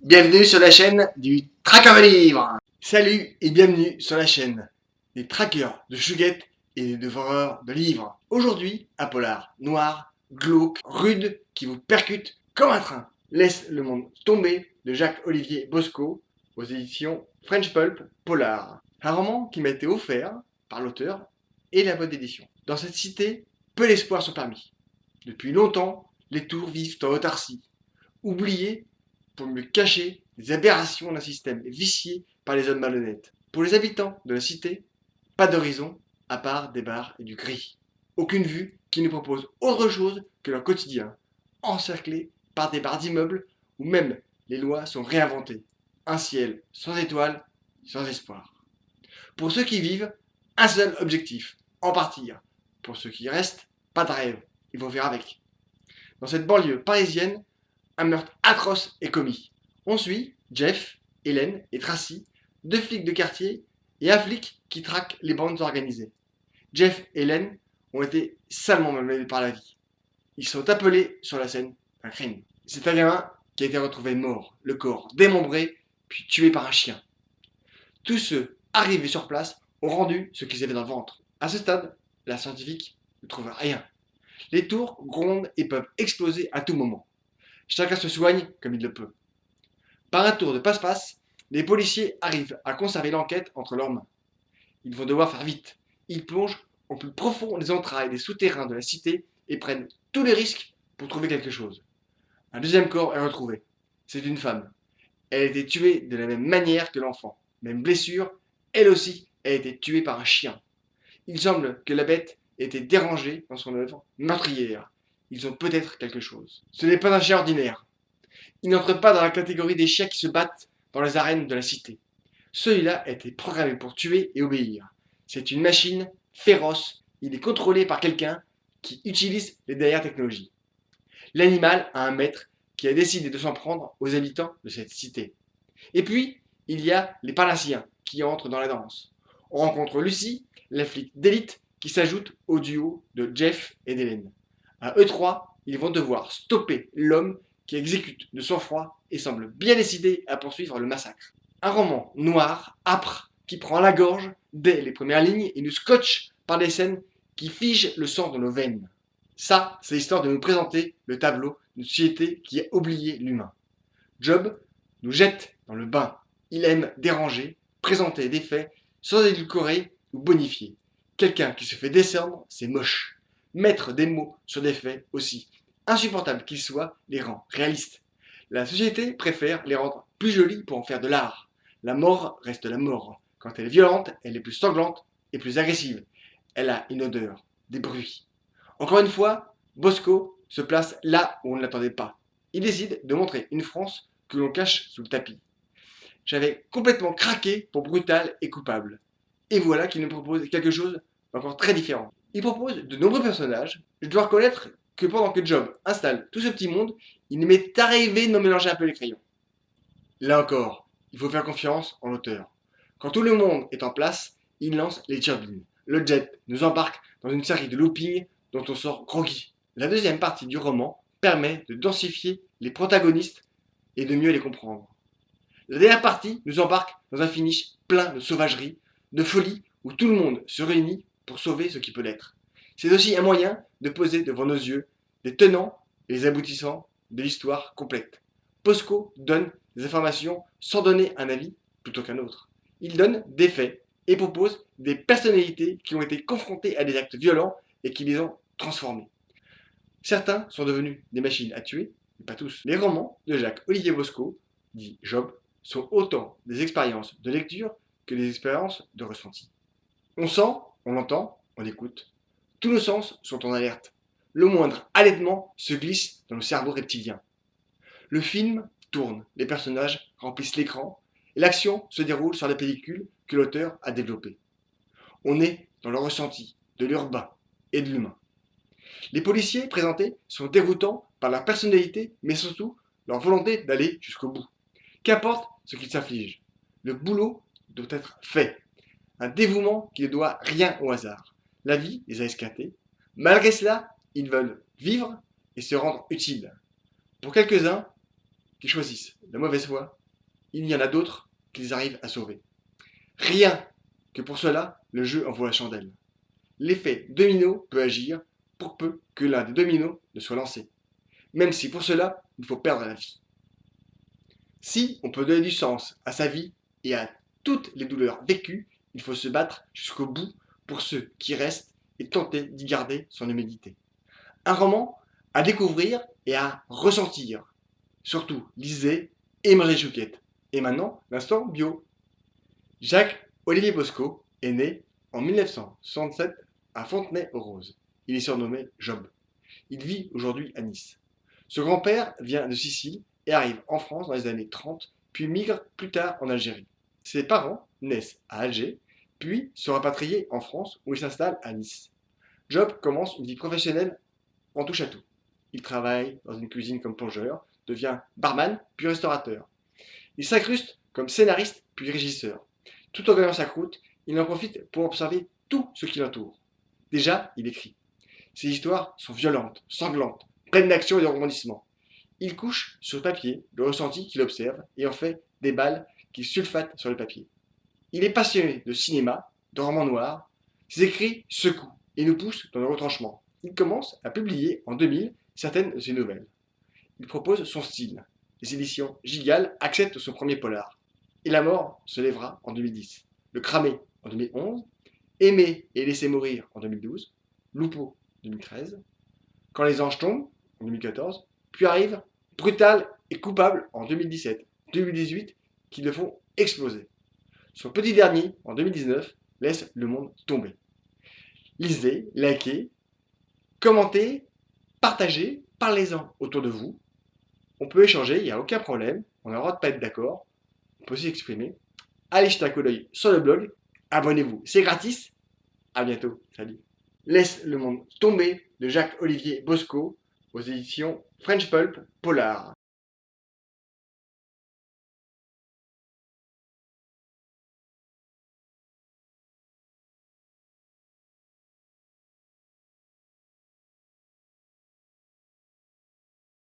Bienvenue sur la chaîne du Traqueur de livres. Salut et bienvenue sur la chaîne des traqueurs de chouguettes et des dévoreurs de livres. Aujourd'hui, un polar noir, glauque, rude, qui vous percute comme un train. Laisse le monde tomber de Jacques-Olivier Bosco aux éditions French Pulp Polar. Un roman qui m'a été offert par l'auteur et la boîte d'édition. Dans cette cité, peu d'espoirs sont permis. Depuis longtemps, les tours vivent en autarcie, oubliés pour mieux cacher les aberrations d'un système vicié par les hommes malhonnêtes. Pour les habitants de la cité, pas d'horizon à part des bars et du gris. Aucune vue qui ne propose autre chose que leur quotidien, encerclés par des barres d'immeubles où même les lois sont réinventées. Un ciel sans étoiles, sans espoir. Pour ceux qui vivent, un seul objectif, en partir. Pour ceux qui restent, pas de rêve, il faut faire avec. Dans cette banlieue parisienne, un meurtre atroce est commis. On suit Jeff, Hélène et Tracy, deux flics de quartier et un flic qui traque les bandes organisées. Jeff et Hélène ont été salement malmenés par la vie. Ils sont appelés sur la scène d'un crime. C'est un gamin qui a été retrouvé mort, le corps démembré, puis tué par un chien. Tous ceux arrivés sur place ont rendu ce qu'ils avaient dans le ventre. À ce stade, la scientifique ne trouve rien. Les tours grondent et peuvent exploser à tout moment. Chacun se soigne comme il le peut. Par un tour de passe-passe, les policiers arrivent à conserver l'enquête entre leurs mains. Ils vont devoir faire vite. Ils plongent au plus profond des entrailles des souterrains de la cité et prennent tous les risques pour trouver quelque chose. Un deuxième corps est retrouvé. C'est une femme. Elle a été tuée de la même manière que l'enfant. Même blessure, elle aussi a été tuée par un chien. Il semble que la bête ait été dérangée dans son œuvre meurtrière. Ils ont peut-être quelque chose. Ce n'est pas un chien ordinaire. Il n'entre pas dans la catégorie des chiens qui se battent dans les arènes de la cité. Celui-là a été programmé pour tuer et obéir. C'est une machine féroce. Il est contrôlé par quelqu'un qui utilise les dernières technologies. L'animal a un maître qui a décidé de s'en prendre aux habitants de cette cité. Et puis, il y a les Parnassiens qui entrent dans la danse. On rencontre Lucie, la flic d'élite, qui s'ajoute au duo de Jeff et d'Hélène. À eux trois, ils vont devoir stopper l'homme qui exécute de sang-froid et semble bien décidé à poursuivre le massacre. Un roman noir, âpre, qui prend la gorge dès les premières lignes et nous scotche par des scènes qui figent le sang dans nos veines. Ça, c'est l'histoire de nous présenter le tableau d'une société qui a oublié l'humain. Job nous jette dans le bain. Il aime déranger, présenter des faits sans édulcorer ou bonifier. Quelqu'un qui se fait descendre, c'est moche. Mettre des mots sur des faits aussi insupportables qu'ils soient les rend réalistes. La société préfère les rendre plus jolis pour en faire de l'art. La mort reste la mort. Quand elle est violente, elle est plus sanglante et plus agressive. Elle a une odeur, des bruits. Encore une fois, Bosco se place là où on ne l'attendait pas. Il décide de montrer une France que l'on cache sous le tapis. J'avais complètement craqué pour Brutal et Coupable. Et voilà qu'il nous propose quelque chose d'encore très différent. Il propose de nombreux personnages. Je dois reconnaître que pendant que Job installe tout ce petit monde, il m'est arrivé de me mélanger un peu les crayons. Là encore, il faut faire confiance en l'auteur. Quand tout le monde est en place, il lance les turbines. Le jet nous embarque dans une série de loopings dont on sort groggy. La deuxième partie du roman permet de densifier les protagonistes et de mieux les comprendre. La dernière partie nous embarque dans un finish plein de sauvagerie, de folie, où tout le monde se réunit pour sauver ce qui peut l'être. C'est aussi un moyen de poser devant nos yeux les tenants et les aboutissants de l'histoire complète. Bosco donne des informations sans donner un avis plutôt qu'un autre. Il donne des faits et propose des personnalités qui ont été confrontées à des actes violents et qui les ont transformés. Certains sont devenus des machines à tuer, mais pas tous. Les romans de Jacques-Olivier Bosco, dit Job, sont autant des expériences de lecture que des expériences de ressenti. On sent, on entend, on écoute. Tous nos sens sont en alerte. Le moindre halètement se glisse dans le cerveau reptilien. Le film tourne, les personnages remplissent l'écran et l'action se déroule sur la pellicule que l'auteur a développée. On est dans le ressenti de l'urbain et de l'humain. Les policiers présentés sont déroutants par leur personnalité, mais surtout leur volonté d'aller jusqu'au bout. Qu'importe ce qu'ils s'affligent, le boulot doit être fait. Un dévouement qui ne doit rien au hasard. La vie les a esquintés. Malgré cela, ils veulent vivre et se rendre utiles. Pour quelques-uns, qui choisissent la mauvaise voie, il y en a d'autres qu'ils arrivent à sauver. Rien que pour cela, le jeu envoie la chandelle. L'effet domino peut agir pour peu que l'un des dominos ne soit lancé, même si pour cela, il faut perdre la vie. Si on peut donner du sens à sa vie et à toutes les douleurs vécues, il faut se battre jusqu'au bout pour ceux qui restent et tenter d'y garder son humilité. Un roman à découvrir et à ressentir. Surtout, lisez et mangez chouquettes. Et maintenant, l'instant bio. Jacques-Olivier Bosco est né en 1967 à Fontenay-aux-Roses. Il est surnommé Job. Il vit aujourd'hui à Nice. Son grand-père vient de Sicile et arrive en France dans les années 30, puis migre plus tard en Algérie. Ses parents naissent à Alger, puis sont rapatriés en France où il s'installe à Nice. Job commence une vie professionnelle en touche à tout. Il travaille dans une cuisine comme plongeur, devient barman puis restaurateur. Il s'incruste comme scénariste puis régisseur. Tout en gagnant sa croûte, il en profite pour observer tout ce qui l'entoure. Déjà, il écrit. Ses histoires sont violentes, sanglantes, pleines d'action et de rebondissements. Il couche sur le papier le ressenti qu'il observe et en fait des balles qu'il sulfate sur le papier. Il est passionné de cinéma, de romans noirs. Ses écrits secouent et nous poussent dans le retranchement. Il commence à publier en 2000 certaines de ses nouvelles. Il propose son style. Les éditions Gigal acceptent son premier polar. Et la mort se lèvera en 2010. Le cramé en 2011. Aimer et laisser mourir en 2012. Loupo en 2013. Quand les anges tombent en 2014. Puis arrive Brutal et coupable en 2017. 2018 qui le font exploser. Son petit dernier en 2019 laisse le monde tomber. Lisez, likez, commentez, partagez, parlez-en autour de vous. On peut échanger, il n'y a aucun problème. On a le droit de ne pas être d'accord. On peut aussi exprimer. Allez jeter un coup d'œil sur le blog. Abonnez-vous, c'est gratis. À bientôt, salut. Laisse le monde tomber de Jacques-Olivier Bosco aux éditions French Pulp Polar.